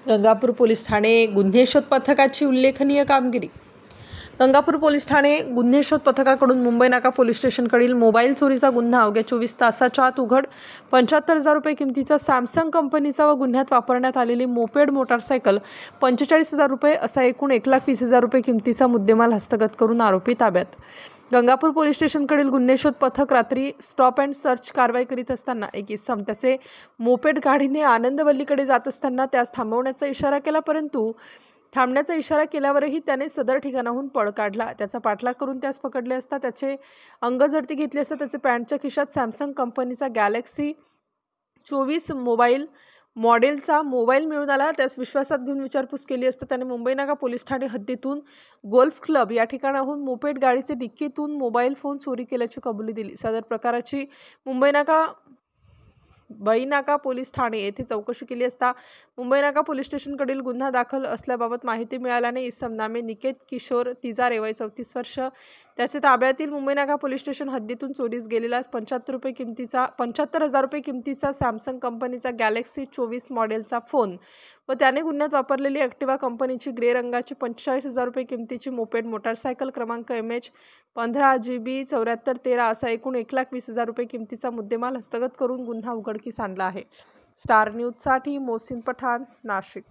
Gangapur police Thane गुन्हे शोध पथकाची उल्लेखनीय कामगिरी. गंगापूर पोलीस ठाणे गुन्हे शोध पथकाकडून मुंबई नाका पोलीस स्टेशनकडील मोबाईल चोरीचा गुन्हा अवघ्या 24 तासाच्या आत उघड. 75,000 रुपये किमतीचा सॅमसंग कंपनीचा व गुन्ह्यात वापरण्यात आलेली मोपेड मोटारसायकल 45,000 रुपये असा एकूण 1,20,000 रुपये किमतीचा मुद्देमाल हस्तगत करून आरोपी ताब्यात. गंगापूर पोलीस स्टेशनकडील गुन्हे शोध पथक रात्री स्टॉप अँड सर्च कारवाई करीत असताना एक इसम त्याचे मोपेड गाडीने आनंदवल्लीकडे जात असताना त्यास थांबवण्याचा इशारा केला, परंतु थांबण्याचा इशारा केल्यावरही त्याने सदर ठिकाणाहून पळ काढला. त्याचा पाठलाग करून त्यास पकडले असता त्याचे अंग झडती घेतली असता त्याचे पॅन्टच्या खिशात सॅमसंग कंपनीचा गॅलेक्सी 24 मॉडेलचा मोबाईल मिळून आला. त्यास विश्वासात घेऊन विचारपूस केली असता त्याने मुंबई नाका पोलीस ठाणे हद्दीतून गोल्फ क्लब या ठिकाणाहून मोपेड गाडीचे डिक्कीतून मोबाईल फोन चोरी केल्याची कबुली दिली. सदर प्रकाराची मुंबई नाका पोलीस ठाणे येथे चौकशी केली असता मुंबई नाका पोलीस स्टेशनकडील गुन्हा दाखल असल्याबाबत माहिती मिळाल्याने इसम नामे निकेत किशोर तिजारे वय 34 वर्ष त्याचे ताब्यातील मुंबई नाका पोलीस स्टेशन हद्दीतून चोरीस गेलेला 75,000 रुपये किमतीचा सॅमसंग कंपनीचा गॅलेक्सी 24 मॉडेलचा फोन व त्याने गुन्ह्यात वापरलेली ॲक्टिवा कंपनीची ग्रे रंगाची 45,000 रुपये किमतीची मोपेड मोटारसायकल क्रमांक MH 15GB 7413 असा एकूण 1,20,000 रुपये किमतीचा मुद्देमाल हस्तगत करून गुन्हा उघडकीस आणला आहे. स्टार न्यूजसाठी मोहसिन पठाण, नाशिक.